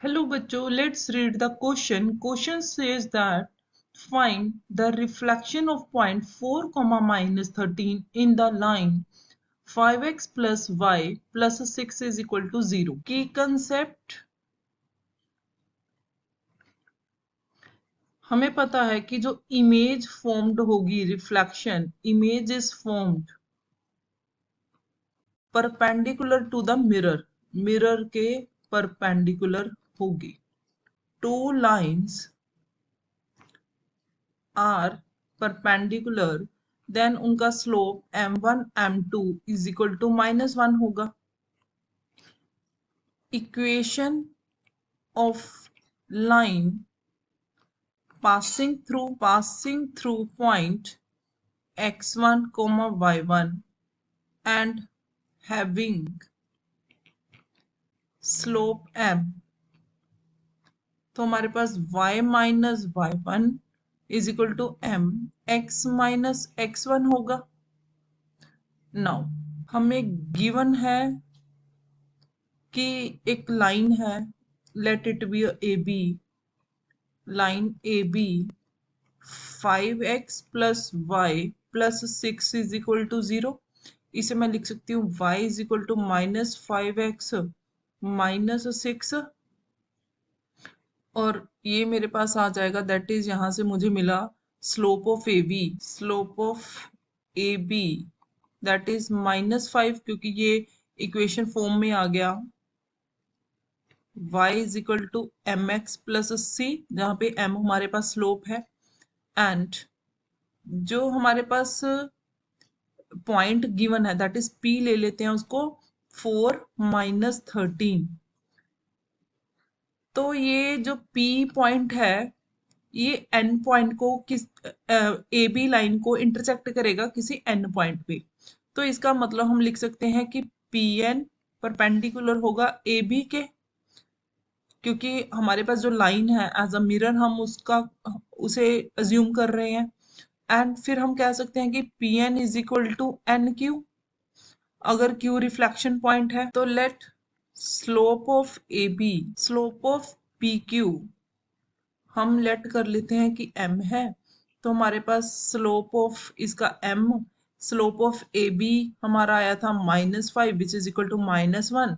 Hello बच्चों, let's read the question. Question says that find the reflection of point 4 comma minus 13 in the line 5x plus y plus 6 is equal to 0. Key concept हमें पता है कि जो image formed होगी reflection image is formed perpendicular to the mirror mirror के perpendicular होगी two lines are perpendicular then उनका slope m1 m2 is equal to -1 होगा equation of line passing through point x1 y1 and having slope m तो हमारे पास y minus y1 is equal to m x minus x1 होगा now हमें given है कि एक लाइन है let it be A B line A B 5x plus y plus 6 is equal to 0 इसे मैं लिख सकती हूँ y is equal to -5x minus 6 और ये मेरे पास आ जाएगा दैट इज यहां से मुझे मिला slope of A B that is -5 क्योंकि ये इक्वेशन फॉर्म में आ गया y is equal to M X plus C जहाँ पे m हमारे पास स्लोप है एंड जो हमारे पास पॉइंट गिवन है दैट इज p ले लेते हैं उसको 4 माइनस 13 तो ये जो p पॉइंट है ये n पॉइंट को किस ए बी लाइन को इंटरसेक्ट करेगा किसी n पॉइंट पे तो इसका मतलब हम लिख सकते हैं कि पी एन परपेंडिकुलर होगा ए बी के क्योंकि हमारे पास जो लाइन है एज अ मिरर हम उसे अज्यूम कर रहे हैं एंड फिर हम कह सकते हैं कि P N is equal to N Q अगर क्यू रिफ्लेक्शन पॉइंट है तो let slope of A B slope of P Q हम लेट कर लेते हैं कि m है तो हमारे पास स्लोप ऑफ इसका m slope of A B हमारा आया था -5 विच इज इक्वल टू -1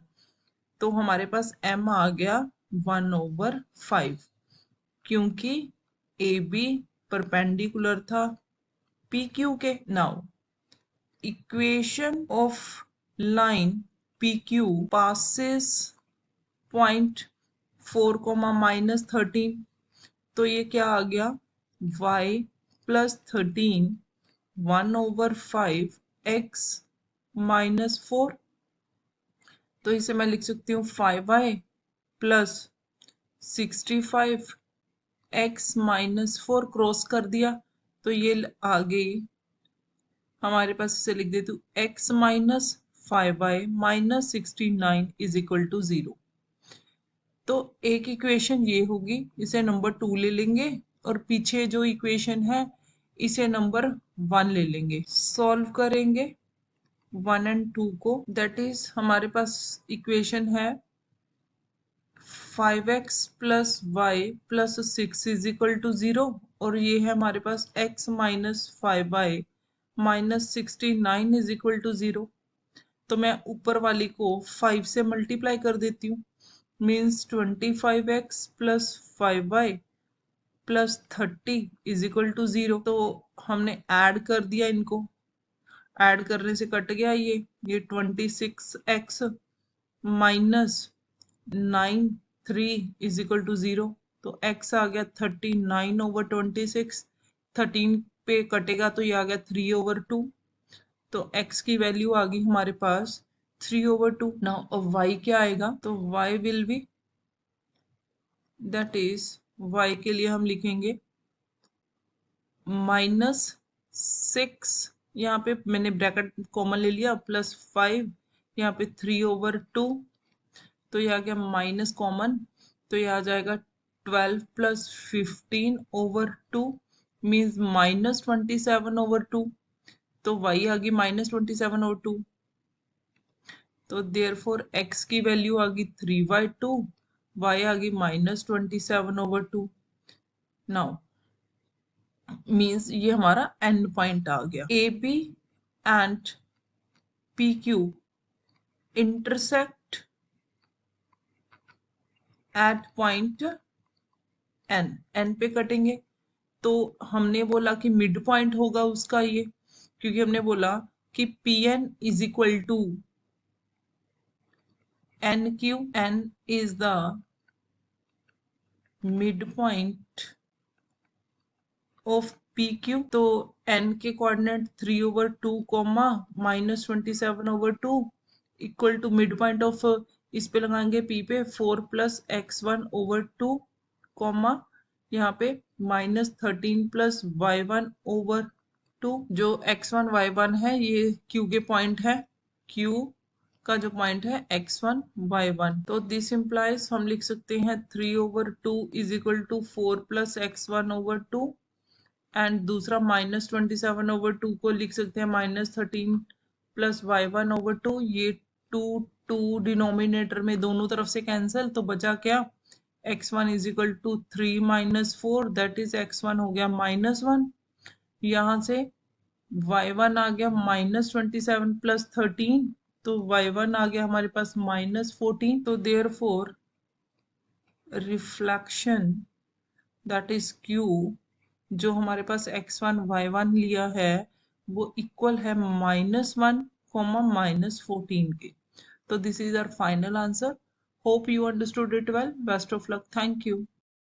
तो हमारे पास m आ गया 1/5 क्योंकि ए बी परपेंडिकुलर था पी क्यू के now equation of line P Q passes point 4 -13 तो ये क्या आ गया y प्लस 13 1/5 x माइनस 4 तो इसे मैं लिख सकती हूँ 5y plus 65 x minus 4 cross कर दिया तो ये आ गई हमारे पास इसे लिख देती हूँ x minus 5y minus 69 is equal to 0 तो एक इक्वेशन ये होगी इसे नंबर 2 ले लेंगे और पीछे जो इक्वेशन है इसे नंबर 1 ले लेंगे सॉल्व करेंगे 1 एंड 2 को दैट इज हमारे पास इक्वेशन है 5x plus y plus 6 is equal to 0 और ये है हमारे पास x minus 5y minus 69 is equal to 0 तो मैं ऊपर वाली को 5 से मल्टीप्लाई कर देती हूँ means 25x plus 5y plus 30 is equal to 0 तो हमने ऐड कर दिया इनको ऐड करने से कट गया ये 26x minus 93 is equal to 0 तो x आ गया 39/26 13 पे कटेगा तो ये आ गया 3/2 तो x की वैल्यू आ गई हमारे पास 3/2 नाउ अब y क्या आएगा तो y will be that is y के लिए हम लिखेंगे -6 यहाँ पे मैंने ब्रैकेट कॉमन ले लिया प्लस 5 यहाँ पे 3/2 तो ये आ गया माइनस कॉमन तो ये आ जाएगा 12 प्लस 15/2 मीन्स -27/2 तो y आ गई -27/2 तो देयरफॉर x की वैल्यू आ गई 3/2 y आ गई -27/2। नाउ मीन्स ये हमारा एंड पॉइंट आ गया। A B and P Q intersect at point N पे कटेंगे। तो हमने बोला कि मिड पॉइंट होगा उसका ये, क्योंकि हमने बोला कि P N is equal to N Q. N is the mid point of P Q. तो एन के coordinate 3/2 comma -27/2 equal to mid point of, इस पे लगाएंगे पी पे 4 + x1/2 कॉमा यहाँ पे -13 + y1/2। जो x1 y1 है ये q के पॉइंट है, q का जो पॉइंट है x1 y1। तो दिस इम्प्लाइज हम लिख सकते हैं 3/2 is equal to 4 + x1/2 and दूसरा -27/2 को लिख सकते हैं -13 + y1/2। ये 2 डिनोमिनेटर में दोनों तरफ से कैंसिल, तो बचा क्या, x1 is equal to 3 - 4 that is x1 हो गया -1। यहाँ से y1 आ गया -27 + 13, तो y1 आ गया हमारे पास -14। तो therefore reflection that is q जो हमारे पास x1 y1 लिया है वो इक्वल है -1 -14 के। तो this is our final answer. Hope you understood it well. Best of luck. Thank you.